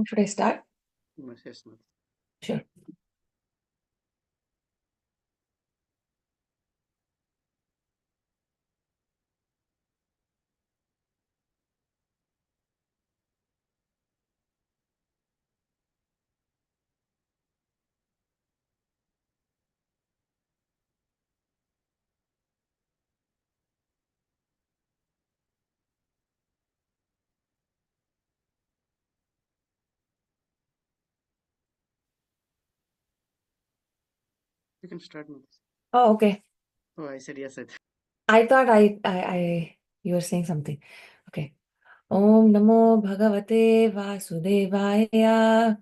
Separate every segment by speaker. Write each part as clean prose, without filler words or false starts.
Speaker 1: Should I start?
Speaker 2: Yes, ma'am.
Speaker 1: Sure.
Speaker 2: You can start with this.
Speaker 1: Oh, okay.
Speaker 2: Oh, I said yes.
Speaker 1: I thought you were saying something. Okay. Om Namo Bhagavate Vasudevaya.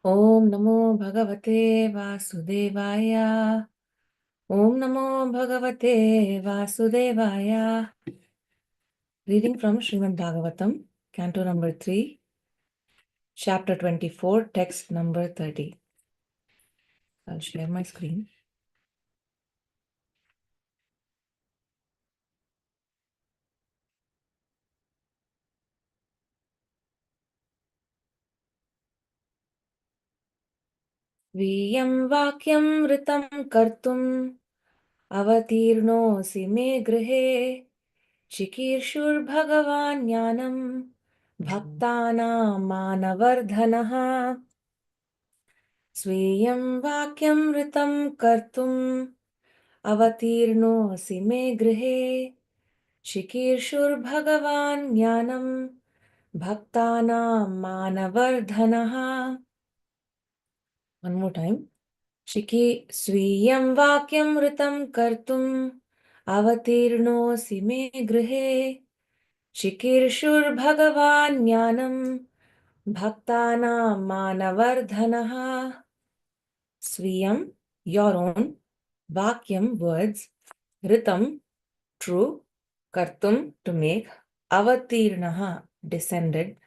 Speaker 1: Om Namo Bhagavate Vasudevaya. Om Namo Bhagavate Vasudevaya. Reading from Srimad Bhagavatam, Canto number 3, chapter 24, text number 30. I'll share my screen. Viyam vakyam ritam kartum अवतीर्णोऽसि मे गृहे चिकीर्षुर्भगवान् ज्ञानम् भक्तानां मानवर्धनः स्वीयं वाक्यमृतं कर्तुम् अवतीर्णोऽसि मे गृहे चिकीर्षुर्भगवान् ज्ञानम् भक्तानां मानवर्धनः. One more time. स्वीयं वाक्यमृतं कर्तुम् अवतीर्णोऽसि मे गृहे चिकीर्षुर्भगवान् ज्ञानं भक्तानां मानवर्धनः. Swiyam, your own, Vakyam, words, Ritam, true, Kartum, to make, Avatirnaha, descended,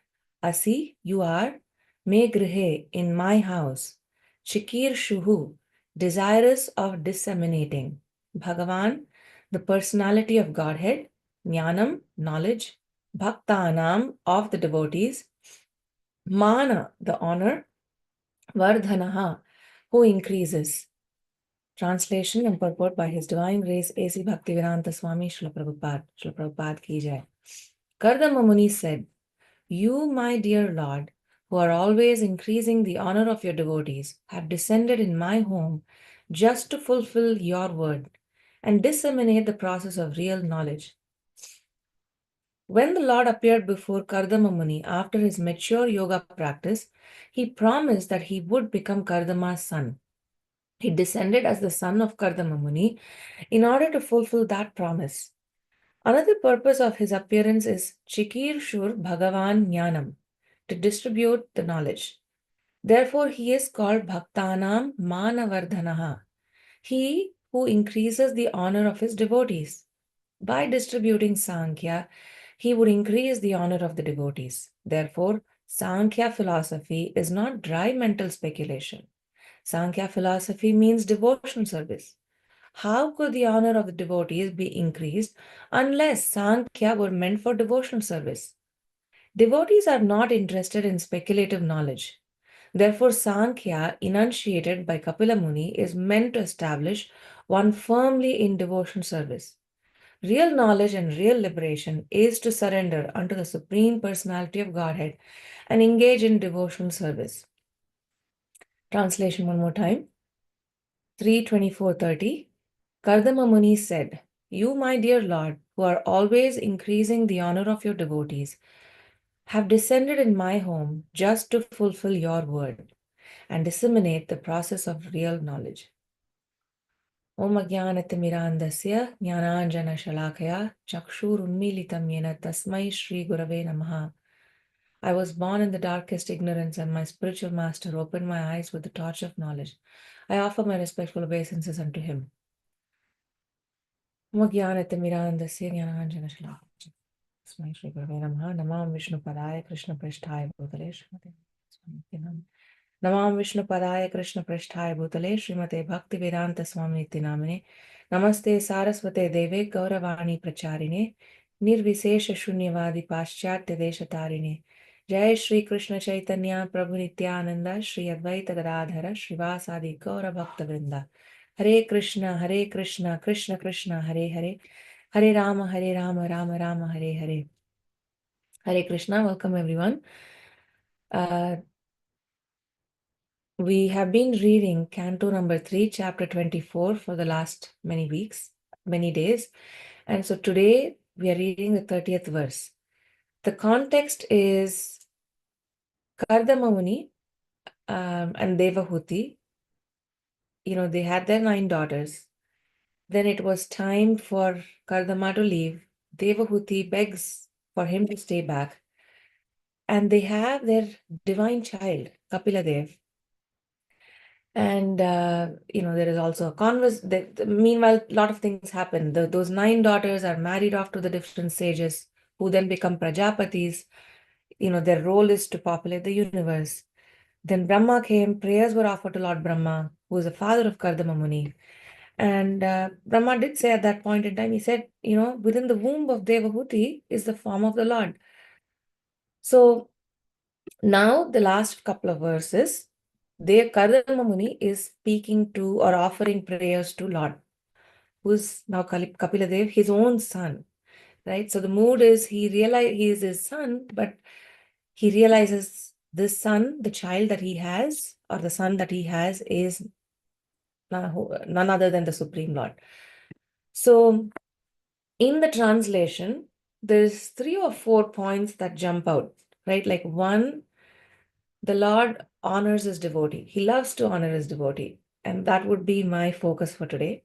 Speaker 1: Asi, you are, Me grihe, in my house, Chikir Shuhu, desirous of disseminating, Bhagavan, the personality of Godhead, Jnanam, knowledge, Bhaktanam, of the devotees, Mana, the honor, Vardhanaha, who increases. Translation and purport by His Divine Grace A.C. Bhaktivedanta Swami Srila Prabhupada. Srila Prabhupada ki jai. Kardama Muni said, You, my dear Lord, who are always increasing the honor of your devotees, have descended in my home just to fulfill your word and disseminate the process of real knowledge. When the Lord appeared before Kardama Muni after his mature yoga practice, he promised that he would become Kardama's son. He descended as the son of Kardama Muni in order to fulfill that promise. Another purpose of his appearance is Chikir Shur Bhagavan Jnanam, to distribute the knowledge. Therefore, he is called Bhaktanam Manavardhanaha, he who increases the honor of his devotees. By distributing Sankhya, he would increase the honor of the devotees. Therefore, Sankhya philosophy is not dry mental speculation. Sankhya philosophy means devotional service. How could the honor of the devotees be increased unless Sankhya were meant for devotional service? Devotees are not interested in speculative knowledge. Therefore, Sankhya, enunciated by Kapila Muni, is meant to establish one firmly in devotional service. Real knowledge and real liberation is to surrender unto the Supreme Personality of Godhead and engage in devotional service. Translation one more time. 3:24:30. Kardama Muni said, You, my dear Lord, who are always increasing the honor of your devotees, have descended in my home just to fulfill your word and disseminate the process of real knowledge. Om Ajnanatimirandasya Jnananjana Shalakaya Chakshurunmilitam Yena Tasmai Shri Gurave Namaha. I was born in the darkest ignorance, and my spiritual master opened my eyes with the torch of knowledge. I offer my respectful obeisances unto him. Om Ajnanatimirandasya Jnananjana Shalakaya Tasmai Shri Gurave Namaha. Namam Vishnu Padaya Krishna Prishthaya Bhutale Srimate Namam Vishnu Padaya Krishna Prishthaya Bhutale Srimate Bhakti Vedanta Swami Namine Namaste Saraswate Deve Gauravani Pracharine Nirvisesha Shunyavadi Paschatya Deshatarine Jai Shri Krishna Chaitanya Prabhu Nityananda Shri Advaita Gadadhara Shrivasadi Gaura Bhakta Vrinda. Hare Krishna, Krishna Krishna, Hare Hare, Hare Rama, Rama Rama, Hare Hare. Hare Krishna, welcome everyone. We have been reading Canto number 3, chapter 24 for the last many weeks, many days. And so today we are reading the 30th verse. The context is Kardama Muni and Devahuti. They had their 9 daughters. Then it was time for Kardama to leave. Devahuti begs for him to stay back. And they have their divine child, Kapiladev. And, there is also a converse. Meanwhile, a lot of things happen. Those 9 daughters are married off to the different sages who then become Prajapatis. Their role is to populate the universe. Then Brahma came, prayers were offered to Lord Brahma, who is the father of Kardama Muni. And Brahma did say at that point in time, he said, within the womb of Devahuti is the form of the Lord. So now the last couple of verses, Kardama Muni is speaking to or offering prayers to Lord, who's now Kapiladev, his own son, right? So the mood is he is his son, but he realizes this son, the child that he has, or the son that he has is none other than the Supreme Lord. So in the translation, there's 3 or 4 points that jump out, right? Like 1, the Lord honors his devotee. He loves to honor his devotee. And that would be my focus for today.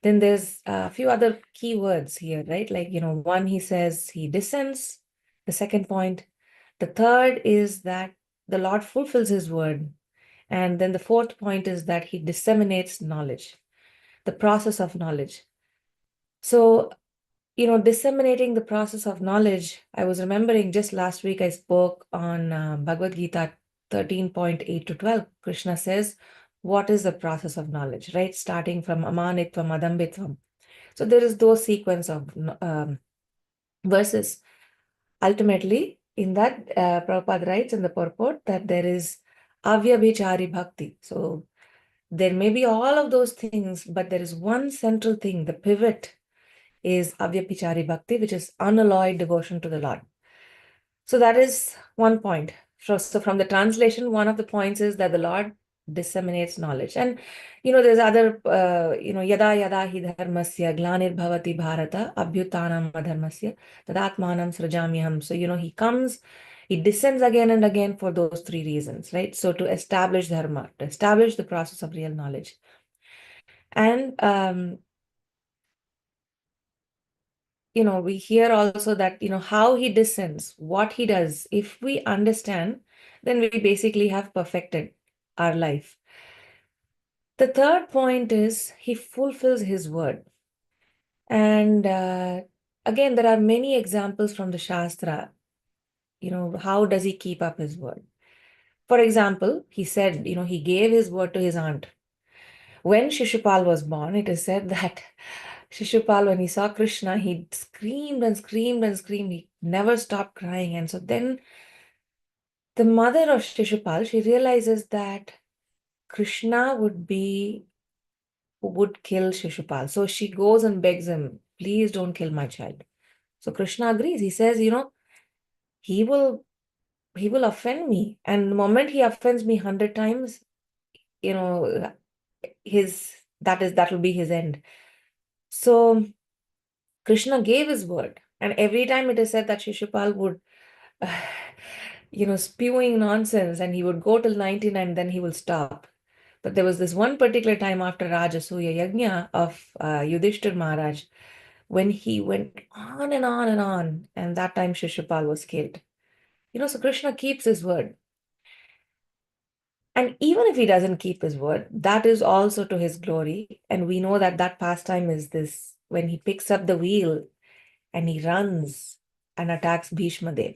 Speaker 1: Then there's a few other key words here, right? Like, 1, he says he descends. The second point. The third is that the Lord fulfills his word. And then the fourth point is that he disseminates knowledge, the process of knowledge. So, disseminating the process of knowledge, I was remembering just last week I spoke on Bhagavad Gita 13.8 to 12. Krishna says, what is the process of knowledge, right? Starting from amanitvam, adambitvam. So there is those sequence of verses. Ultimately, in that, Prabhupada writes in the purport that there is avyabhichari bhakti. So there may be all of those things, but there is one central thing, the pivot is avyabhichari bhakti, which is unalloyed devotion to the Lord. So that is one point. So from the translation, one of the points is that the Lord disseminates knowledge. And, there's other, yada yada hi dharmasya glanir bhavati bharata abhyutanam adharmasya tadatmanam srajamyaham. So, he comes, he descends again and again for those 3 reasons, right? So to establish dharma, to establish the process of real knowledge. And, we hear also that, how he descends, what he does. If we understand, then we basically have perfected our life. The third point is he fulfills his word. And again, there are many examples from the Shastra. How does he keep up his word? For example, he said, he gave his word to his aunt. When Shishupal was born, it is said that Shishupal, when he saw Krishna, he screamed and screamed and screamed. He never stopped crying. And so then the mother of Shishupal, she realizes that Krishna would kill Shishupal. So she goes and begs him, please don't kill my child. So Krishna agrees. He says, he will offend me. And the moment he offends me 100 times, that will be his end. So Krishna gave his word. And every time it is said that Shishupal would, spewing nonsense, and he would go till 99, then he will stop. But there was this one particular time after Rajasuya Yajna of Yudhishthir Maharaj, when he went on and on and on, and that time Shishupal was killed. So Krishna keeps his word. And even if he doesn't keep his word, that is also to his glory. And we know that pastime is this, when he picks up the wheel and he runs and attacks Bhishma Dev.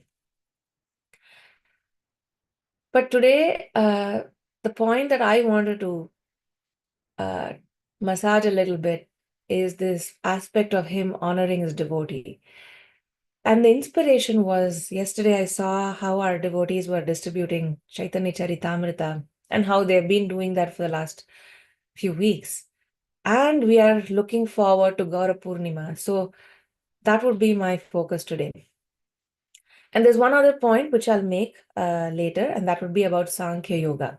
Speaker 1: But today, the point that I wanted to massage a little bit is this aspect of him honoring his devotee. And the inspiration was yesterday I saw how our devotees were distributing Chaitanya Charitamrita and how they've been doing that for the last few weeks. And we are looking forward to Gaura Purnima. So that would be my focus today. And there's one other point which I'll make later, and that would be about Sankhya Yoga,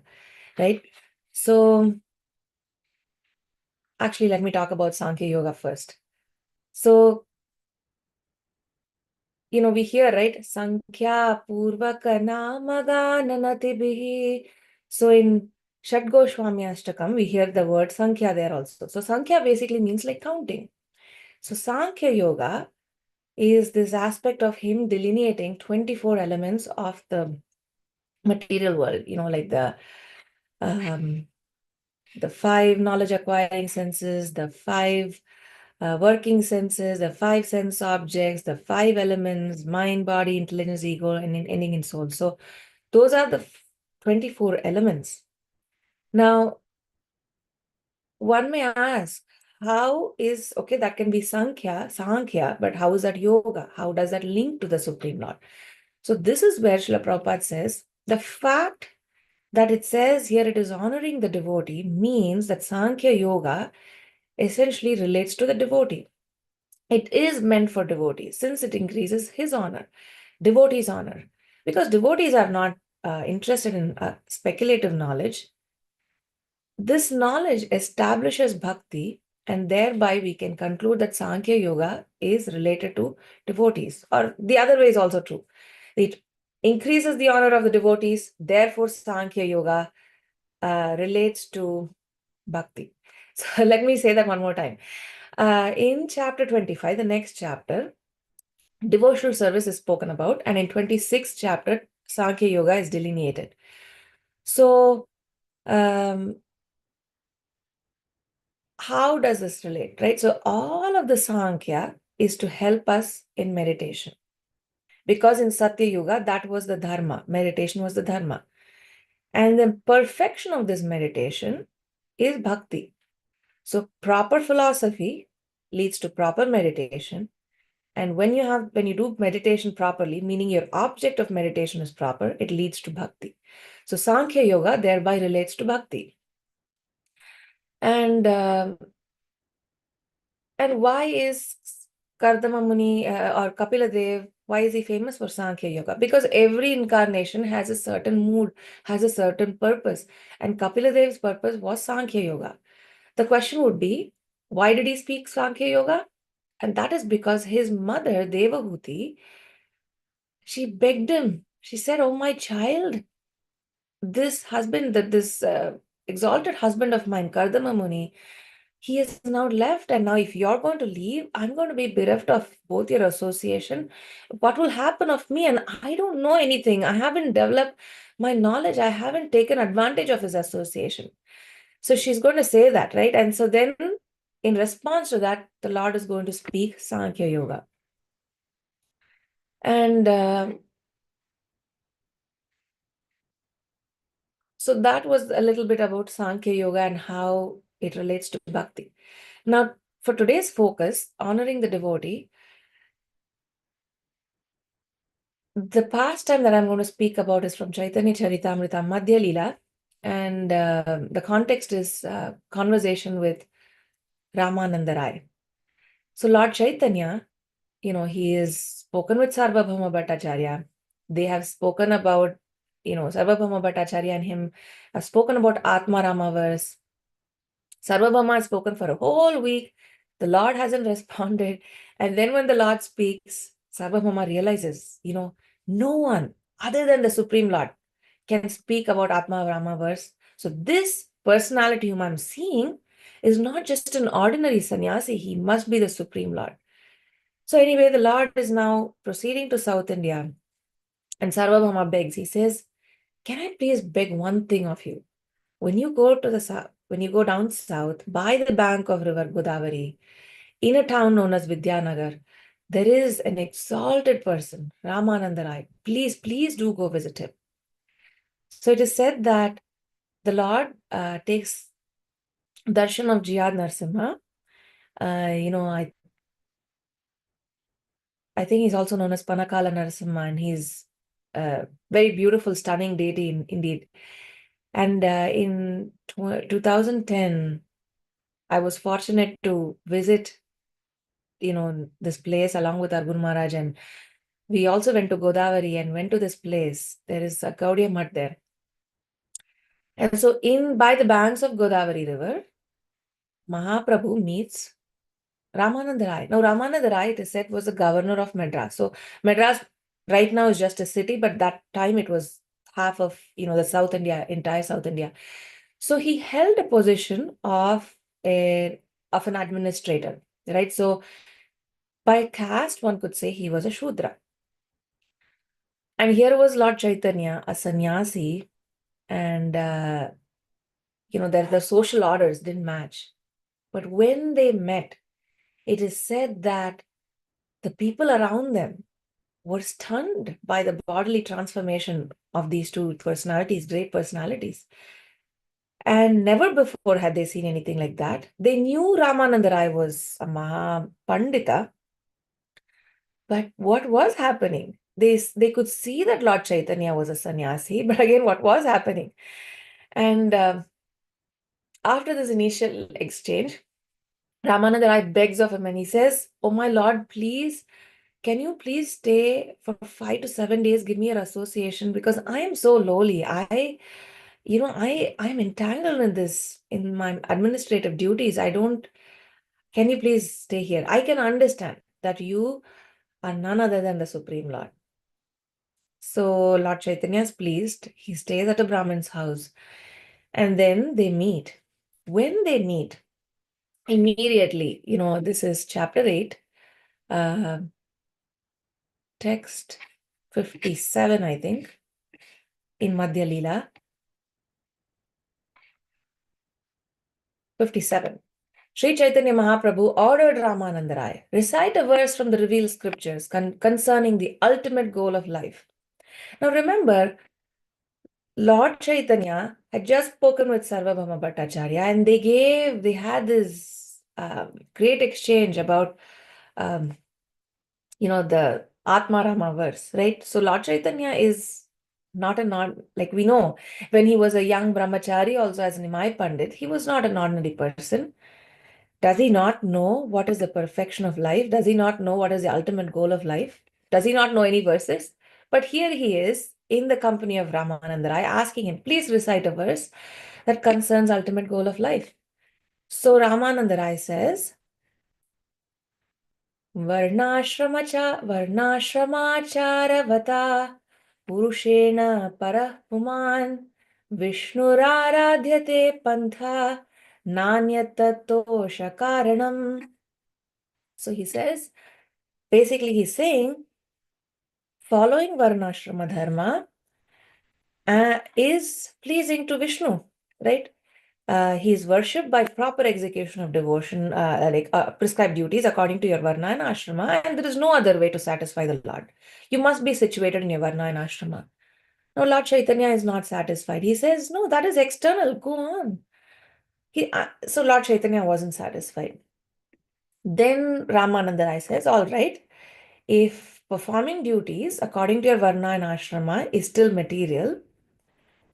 Speaker 1: right? So actually, let me talk about Sankhya Yoga first. So, we hear, right? Sankhya Purvaka Namagananatibihi. So in Shat Goswami Ashtakam, we hear the word Sankhya there also. So Sankhya basically means like counting. So Sankhya Yoga is this aspect of him delineating 24 elements of the material world, like the 5 knowledge acquiring senses, the 5 working senses, the 5 sense objects, the 5 elements, mind, body, intelligence, ego, and ending in soul. So those are the 24 elements. Now, one may ask, how is, okay, that can be Sankhya, but how is that yoga? How does that link to the Supreme Lord? So this is where Srila Prabhupada says, the fact that it says here it is honoring the devotee means that Sankhya Yoga essentially relates to the devotee. It is meant for devotees since it increases his honor, devotees' honor, because devotees are not interested in speculative knowledge. This knowledge establishes bhakti, and thereby we can conclude that Sankhya Yoga is related to devotees, or the other way is also true. It increases the honor of the devotees, therefore Sankhya Yoga relates to bhakti. So let me say that one more time. In chapter 25, the next chapter, devotional service is spoken about, and in 26th chapter, Sankhya Yoga is delineated. So, how does this relate, right? So, all of the Sankhya is to help us in meditation. Because in Satya Yuga, that was the dharma. Meditation was the dharma. And the perfection of this meditation is bhakti. So, proper philosophy leads to proper meditation. And when you do meditation properly, meaning your object of meditation is proper, it leads to bhakti. So Sankhya Yoga thereby relates to bhakti. And why is Kardama Muni or Kapila Dev, why is he famous for Sankhya Yoga? Because every incarnation has a certain mood, has a certain purpose. And Kapila Dev's purpose was Sankhya Yoga. The question would be, why did he speak Sankhya Yoga? And that is because his mother, Devahuti, she begged him. She said, "Oh, my child, this husband, this exalted husband of mine, Kardama Muni, he is now left. And now, if you're going to leave, I'm going to be bereft of both your association. What will happen of me? And I don't know anything. I haven't developed my knowledge. I haven't taken advantage of his association." So she's going to say that, right? And so then, in response to that, the Lord is going to speak Sankhya Yoga. And so that was a little bit about Sankhya Yoga and how it relates to Bhakti. Now, for today's focus, honoring the devotee, the pastime that I'm going to speak about is from Chaitanya Charitamrita Madhya Lila. And the context is conversation with Ramananda Rai. So Lord Chaitanya, he is spoken with Sarvabhauma Bhattacharya. They have spoken about, Sarvabhauma Bhattacharya and him have spoken about Atma Rama verse. Sarvabhauma has spoken for a whole week. The Lord hasn't responded. And then when the Lord speaks, Sarvabhauma realizes, no one other than the Supreme Lord can speak about Atma Rama verse. So this personality whom I'm seeing is not just an ordinary sannyasi. He must be the Supreme Lord. So anyway, the Lord is now proceeding to South India. And Sarvabhauma begs. He says, "Can I please beg one thing of you? When you go down south, by the bank of river Godavari, in a town known as Vidyanagar, there is an exalted person, Ramananda Rai. Please, please do go visit him." So it is said that the Lord takes darshan of Jiyad Narsimha. I think he's also known as Panakala Narasimha, and he's a very beautiful, stunning deity indeed. And in 2010, I was fortunate to visit, this place along with our Guru Maharaj, and we also went to Godavari and went to this place. There is a Gaudiya Mutt there. And so by the banks of Godavari River, Mahaprabhu meets Ramananda Rai. Now, Ramananda Rai, it is said, was the governor of Madras. So Madras right now is just a city, but that time it was half of, the South India, entire South India. So he held a position of an administrator, right? So by caste, one could say he was a Shudra. And here was Lord Chaitanya, a sannyasi, and the social orders didn't match. But when they met, it is said that the people around them were stunned by the bodily transformation of these two personalities, great personalities. And never before had they seen anything like that. They knew Ramananda Rai was a Maha Pandita, but what was happening? They could see that Lord Chaitanya was a sannyasi, but again, what was happening? And after this initial exchange, Ramananda Rai begs of him and he says, "Oh my Lord, please, can you please stay for 5 to 7 days? Give me your association because I am so lowly. I'm entangled in this, in my administrative duties. Can you please stay here? I can understand that you are none other than the Supreme Lord." So Lord Chaitanya is pleased. He stays at a Brahmin's house and then they meet. When they meet, immediately, this is chapter 8, uh, text 57, I think, in Madhya Leela. 57. Sri Chaitanya Mahaprabhu ordered Ramananda Rai, recite a verse from the revealed scriptures concerning the ultimate goal of life. Now remember, Lord Chaitanya had just spoken with Sarvabhauma Bhattacharya and they had this great exchange about, the Atma Rama verse, right? So Lord Chaitanya is not like we know, when he was a young brahmachari, also as Nimai Pandit, he was not an ordinary person. Does he not know what is the perfection of life? Does he not know what is the ultimate goal of life? Does he not know any verses? But here he is in the company of Ramananda Rai asking him, please recite a verse that concerns ultimate goal of life. So Ramananda Rai says, Varnashramacharvata Purushena Parah Puman Vishnuraradhyate Pantha Nanyatattosha Karanam. So he says, basically he's saying, following Varnashrama Dharma is pleasing to Vishnu, right? He is worshipped by proper execution of devotion, like prescribed duties according to your Varna and Ashrama, and there is no other way to satisfy the Lord. You must be situated in your Varna and Ashrama. Now, Lord Chaitanya is not satisfied. He says, no, that is external. Go on. So Lord Chaitanya wasn't satisfied. Then Ramananda Rai says, all right, if performing duties according to your Varna and Ashrama is still material,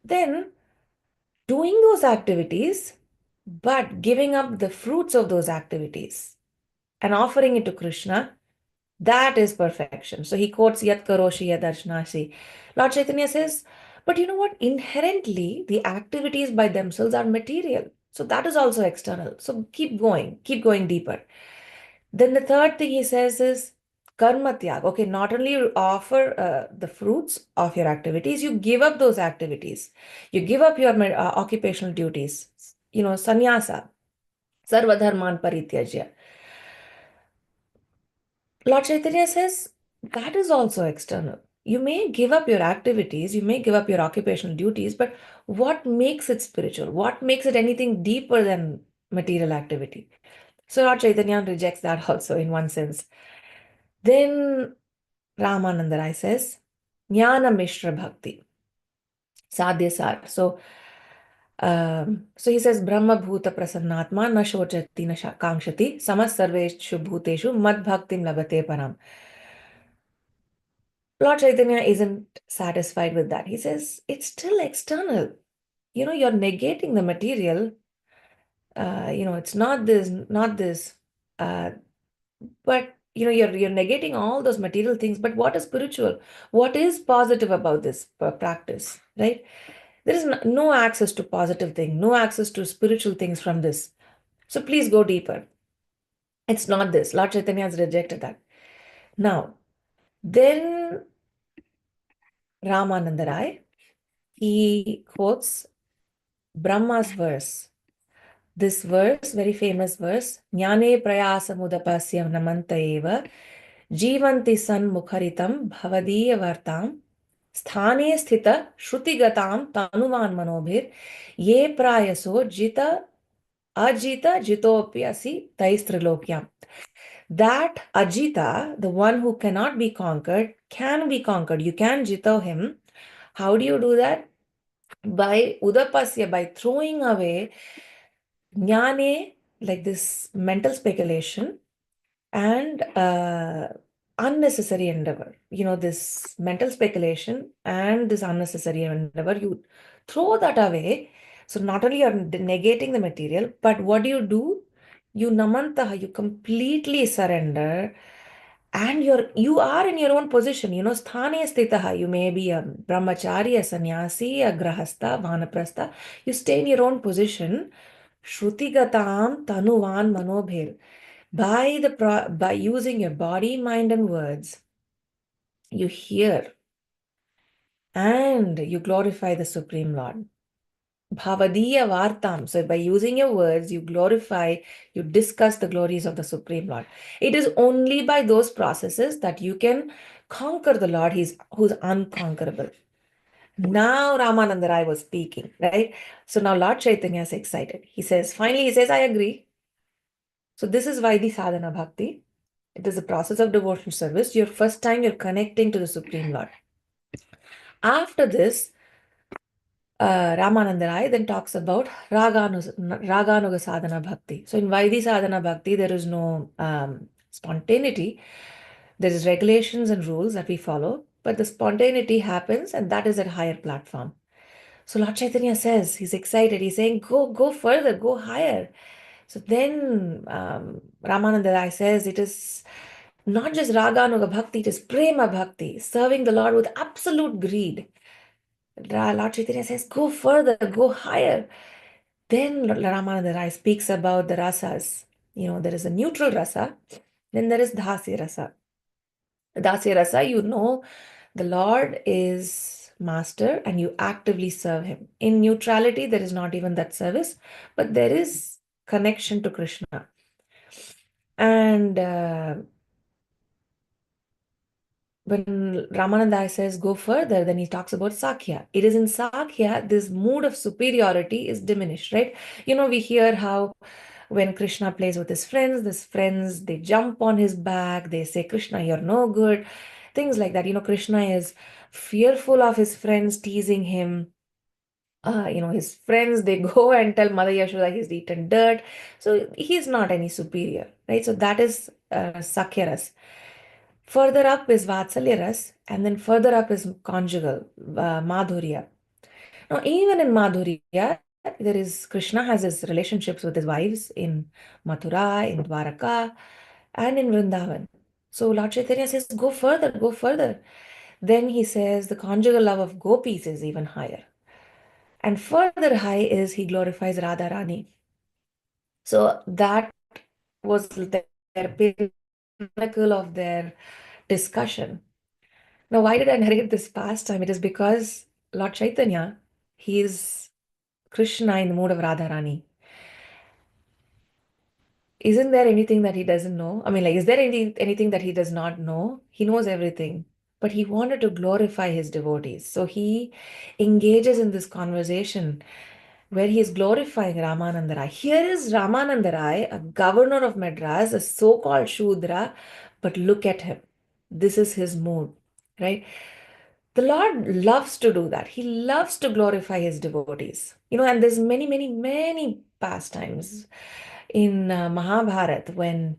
Speaker 1: then doing those activities, but giving up the fruits of those activities and offering it to Krishna, that is perfection. So he quotes Yat Karoshi Yad Archnasi. Lord Chaitanya says, but you know what? Inherently, the activities by themselves are material. So that is also external. So keep going deeper. Then the third thing he says is karma tyag. Okay, not only you offer the fruits of your activities, you give up those activities. You give up your occupational duties. Sannyasa, sarvadharman parityajya. Lord Chaitanya says that is also external. You may give up your activities, you may give up your occupational duties, but what makes it spiritual? What makes it anything deeper than material activity? So Lord Chaitanya rejects that also in one sense. Then Ramananda Rai says, Jnana Mishra Bhakti, Sadhya Sar. So he says, Brahma Bhuta Prasannatma na shochati na kangshati samas sarveshu bhuteshu mad bhaktim labate param. Lord Chaitanya isn't satisfied with that. He says, it's still external. You're negating the material. It's not this, not this. Uh, but you're negating all those material things. But what is spiritual? What is positive about this practice, right? There is no access to positive thing, no access to spiritual things from this. So please go deeper. It's not this. Lord Chaitanya has rejected that. Now, then Ramananda Rai, he quotes Brahma's verse. This verse, very famous verse, Jnane prayasamudapasya namanta eva jivanti san mukharitam bhavadiya vartam sthane sthita shrutigatam tanuvan manobhir ye prayaso jita ajita jitopyasi taistrilokyam. That ajita, the one who cannot be conquered, can be conquered. You can jito him. How do you do that? By udapasya, by throwing away jnane, like this mental speculation, and unnecessary endeavor. This mental speculation and this unnecessary endeavor, you throw that away. So not only you're negating the material, but what do? You namantaha, you completely surrender, and you are in your own position. Sthane stitaha, you may be a brahmachari, a sannyasi, a grahastha, vanaprastha. You stay in your own position. Shrutigatam tanuvan manobhir. By using your body, mind, and words, you hear and you glorify the Supreme Lord. Bhavadiya Vartam. So by using your words, you glorify, you discuss the glories of the Supreme Lord. It is only by those processes that you can conquer the Lord who's unconquerable. Now Ramananda Rai was speaking, right? So now Lord Chaitanya is excited. Finally he says, I agree. So this is why the sadhana bhakti. It is a process of devotional service. Your first time you're connecting to the Supreme Lord. After this, Ramananda Rai then talks about Raganuga Sadhana Bhakti. So in Vaidhi Sadhana Bhakti, there is no spontaneity. There is regulations and rules that we follow, but the spontaneity happens, and that is at higher platform. So Lord Chaitanya says, he's excited. He's saying, go further, go higher. So then Ramananda Rai says, it is not just Raganuga Bhakti, it is Prema Bhakti, serving the Lord with absolute greed. Lord Chaitanya says, go further, go higher. Then Ramananda Rai speaks about the rasas. There is a neutral rasa, then there is Dhasya rasa. Dhasya rasa, the Lord is master and you actively serve him. In neutrality, there is not even that service, but there is connection to Krishna. And when Ramananda says go further, then he talks about Sakya. It is in Sakya, this mood of superiority is diminished, right? We hear how when Krishna plays with his friends, they jump on his back, they say, Krishna, you're no good. Things like that. Krishna is fearful of his friends teasing him. His friends, they go and tell Mother Yashoda he's eaten dirt. So he's not any superior, right? So that is Sakyaras. Further up is Vatsalya Ras, and then further up is conjugal, Madhurya. Now, even in Madhurya, there is Krishna has his relationships with his wives in Mathura, in Dwaraka, and in Vrindavan. So Lord Chaitanya says, go further, go further. Then he says the conjugal love of gopis is even higher. And further high is he glorifies Radharani. So that was their pinnacle of their discussion. Now, why did I narrate this pastime? It is because Lord Chaitanya, he is Krishna in the mood of Radharani. Isn't there anything that he doesn't know? I mean, is there anything that he does not know? He knows everything, but he wanted to glorify his devotees. So he engages in this conversation where he is glorifying Ramananda Rai. Here is Ramananda Rai, a governor of Madras, a so-called Shudra, but look at him. This is his mood, right? The Lord loves to do that. He loves to glorify his devotees. And there's many, many, many pastimes in Mahabharata when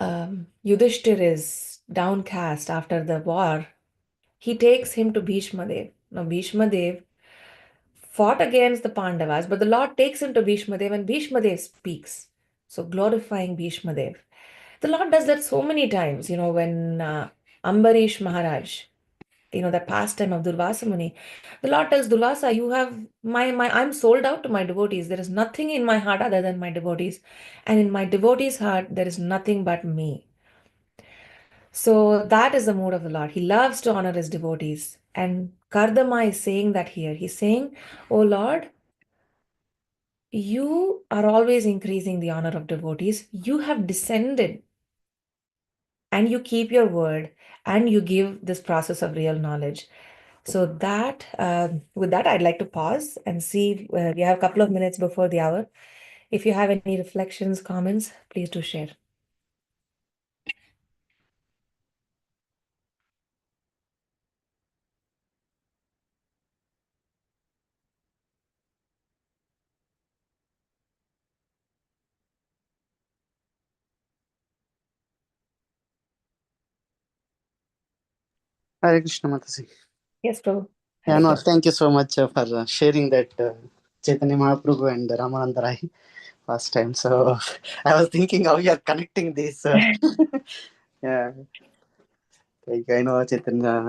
Speaker 1: Yudhishthir is downcast after the war, he takes him to Bhishma Dev. Now, Bhishma Dev fought against the Pandavas, but the Lord takes him to Bhishma Dev and Bhishma Dev speaks. So, glorifying Bhishma Dev. The Lord does that so many times, when Ambarish Maharaj, that pastime of Durvasa Muni, the Lord tells Durvasa, you have I'm sold out to my devotees. There is nothing in my heart other than my devotees. And in my devotees' heart, there is nothing but me. So that is the mood of the Lord. He loves to honor his devotees. And Kardama is saying that here. He's saying, oh Lord, you are always increasing the honor of devotees. You have descended and you keep your word and you give this process of real knowledge. So that with that, I'd like to pause and see. We have a couple of minutes before the hour. If you have any reflections, comments, please do share.
Speaker 2: Hare Krishna Mataji.
Speaker 1: Yes, Prabhu.
Speaker 2: Yeah,
Speaker 1: Hare
Speaker 2: no,
Speaker 1: Krishna.
Speaker 2: thank you so much for sharing that Chaitanya Mahaprabhu and Ramananda Rai last time. So I was thinking how you are connecting this. Yeah, like I know Chaitanya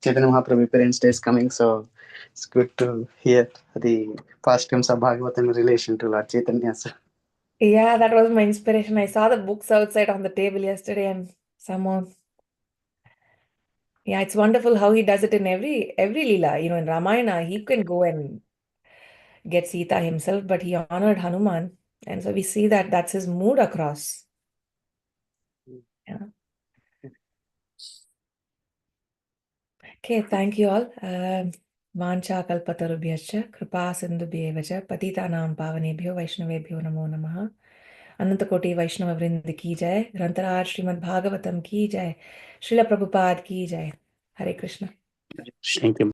Speaker 2: Mahaprabhu Parents Day is coming, so it's good to hear the pastimes of Bhagavatam in relation to Lord Chaitanya. So,
Speaker 1: Yeah, that was my inspiration. I saw the books outside on the table yesterday and someone, yeah, it's wonderful how he does it in every Leela. In Ramayana, he can go and get Sita himself, but he honored Hanuman. And so we see that that's his mood across. Yeah. Okay, thank you all. Vancha kalpatarubhyascha kripa sindhubhyeva cha patitanam pavanebhyo vaishnavebhyo namo namaha. अनंत कोटि वैष्णव वृंद की जय, ग्रंथराज श्रीमद् भागवतम की जय, श्रील प्रभुपाद की जय. हरे Krishna.
Speaker 2: thank you.